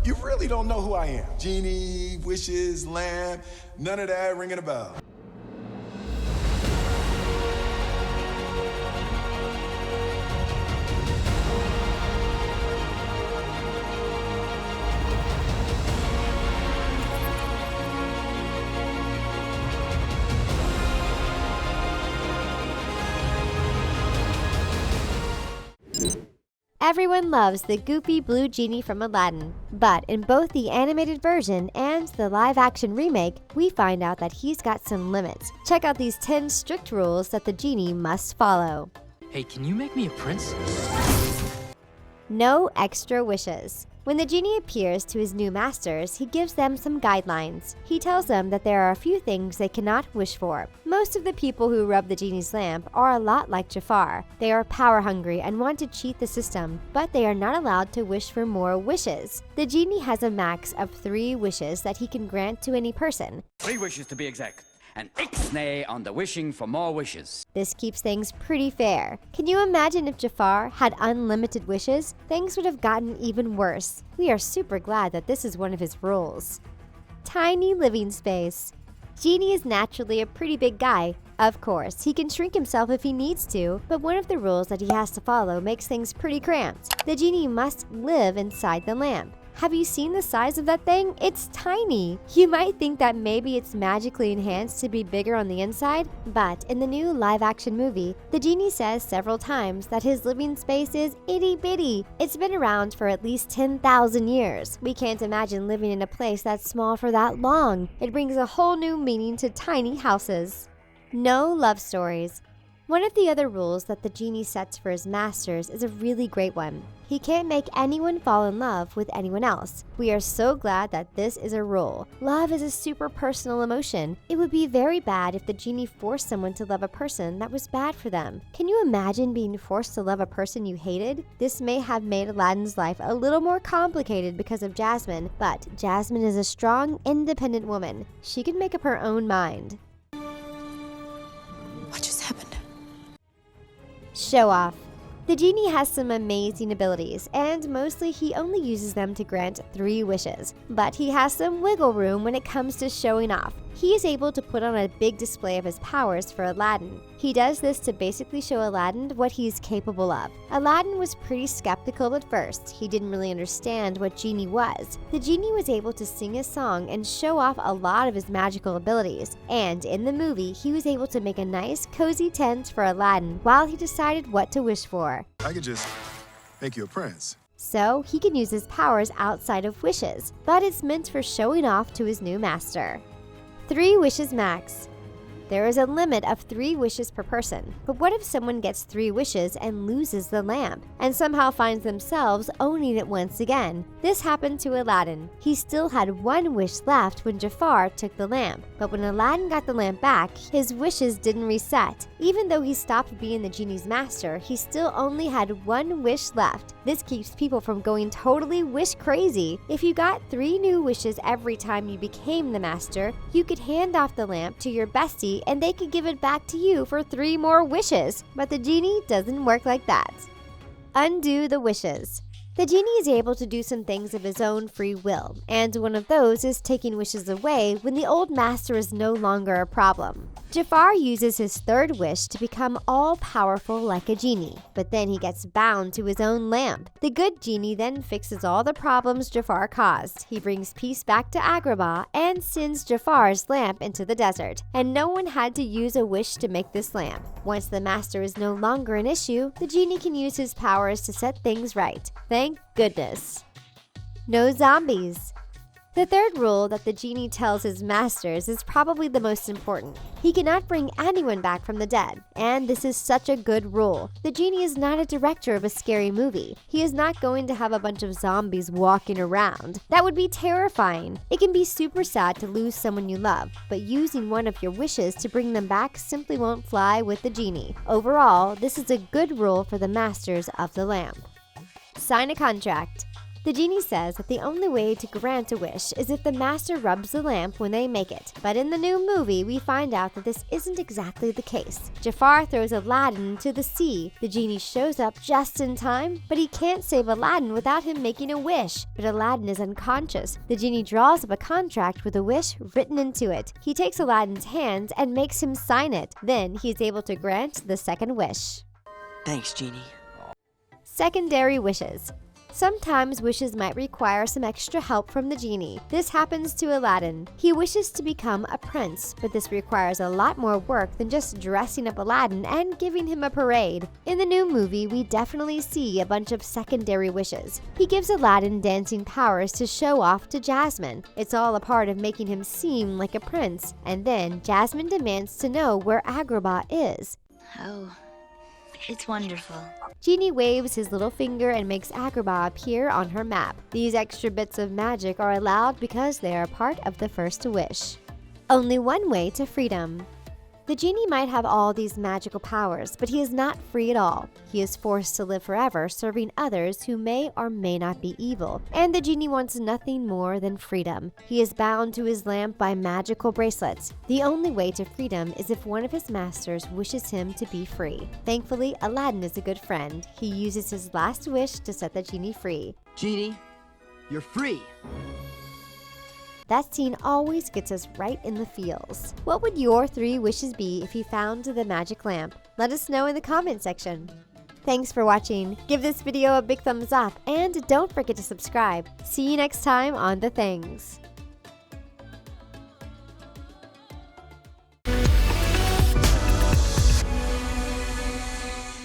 You really don't know who I am. Genie, wishes, lamb, none of that ringing a bell. Everyone loves the goopy blue genie from Aladdin, but in both the animated version and the live-action remake, we find out that he's got some limits. Check out these 10 strict rules that the genie must follow. Hey, can you make me a prince? No extra wishes. When the genie appears to his new masters, he gives them some guidelines. He tells them that there are a few things they cannot wish for. Most of the people who rub the genie's lamp are a lot like Jafar. They are power hungry and want to cheat the system, but they are not allowed to wish for more wishes. The genie has a max of 3 wishes that he can grant to any person. 3 wishes to be exact. And ixnay on the wishing for more wishes. This keeps things pretty fair. Can you imagine if Jafar had unlimited wishes? Things would have gotten even worse. We are super glad that this is one of his rules. Tiny living space. Genie is naturally a pretty big guy. Of course, he can shrink himself if he needs to, but one of the rules that he has to follow makes things pretty cramped. The genie must live inside the lamp. Have you seen the size of that thing? It's tiny. You might think that maybe it's magically enhanced to be bigger on the inside, but in the new live-action movie, the genie says several times that his living space is itty-bitty. It's been around for at least 10,000 years. We can't imagine living in a place that's small for that long. It brings a whole new meaning to tiny houses. No love stories. One of the other rules that the genie sets for his masters is a really great one. He can't make anyone fall in love with anyone else. We are so glad that this is a rule. Love is a super personal emotion. It would be very bad if the genie forced someone to love a person that was bad for them. Can you imagine being forced to love a person you hated? This may have made Aladdin's life a little more complicated because of Jasmine, but Jasmine is a strong, independent woman. She can make up her own mind. What just happened? Show off. The genie has some amazing abilities, and mostly he only uses them to grant 3 wishes. But he has some wiggle room when it comes to showing off. He is able to put on a big display of his powers for Aladdin. He does this to basically show Aladdin what he's capable of. Aladdin was pretty skeptical at first. He didn't really understand what Genie was. The genie was able to sing a song and show off a lot of his magical abilities. And in the movie, he was able to make a nice, cozy tent for Aladdin while he decided what to wish for. I could just make you a prince. So he can use his powers outside of wishes, but it's meant for showing off to his new master. 3 wishes max. There is a limit of 3 wishes per person, but what if someone gets 3 wishes and loses the lamp, and somehow finds themselves owning it once again? This happened to Aladdin. He still had 1 wish left when Jafar took the lamp, but when Aladdin got the lamp back, his wishes didn't reset. Even though he stopped being the genie's master, he still only had 1 wish left. This keeps people from going totally wish crazy. If you got 3 new wishes every time you became the master, you could hand off the lamp to your bestie and they could give it back to you for 3 more wishes. But the genie doesn't work like that. Undo the wishes. The genie is able to do some things of his own free will, and one of those is taking wishes away when the old master is no longer a problem. Jafar uses his 3rd wish to become all-powerful like a genie, but then he gets bound to his own lamp. The good genie then fixes all the problems Jafar caused. He brings peace back to Agrabah and sends Jafar's lamp into the desert, and no one had to use a wish to make this lamp. Once the master is no longer an issue, the genie can use his powers to set things right. Thank goodness. No zombies. The 3rd rule that the genie tells his masters is probably the most important. He cannot bring anyone back from the dead, and this is such a good rule. The genie is not a director of a scary movie. He is not going to have a bunch of zombies walking around. That would be terrifying. It can be super sad to lose someone you love, but using one of your wishes to bring them back simply won't fly with the genie. Overall, this is a good rule for the masters of the lamp. Sign a contract. The genie says that the only way to grant a wish is if the master rubs the lamp when they make it. But in the new movie, we find out that this isn't exactly the case. Jafar throws Aladdin into the sea. The genie shows up just in time, but he can't save Aladdin without him making a wish. But Aladdin is unconscious. The genie draws up a contract with a wish written into it. He takes Aladdin's hands and makes him sign it. Then he's able to grant the second wish. Thanks, Genie. Secondary wishes. Sometimes wishes might require some extra help from the genie. This happens to Aladdin. He wishes to become a prince, but this requires a lot more work than just dressing up Aladdin and giving him a parade. In the new movie, we definitely see a bunch of secondary wishes. He gives Aladdin dancing powers to show off to Jasmine. It's all a part of making him seem like a prince. And then Jasmine demands to know where Agrabah is. Oh, it's wonderful. Genie waves his little finger and makes Agrabah appear on her map. These extra bits of magic are allowed because they are part of the first wish. Only one way to freedom. The genie might have all these magical powers, but he is not free at all. He is forced to live forever, serving others who may or may not be evil. And the genie wants nothing more than freedom. He is bound to his lamp by magical bracelets. The only way to freedom is if one of his masters wishes him to be free. Thankfully, Aladdin is a good friend. He uses his last wish to set the genie free. Genie, you're free. That scene always gets us right in the feels. What would your 3 wishes be if you found the magic lamp? Let us know in the comment section. Thanks for watching. Give this video a big thumbs up and don't forget to subscribe. See you next time on The Things.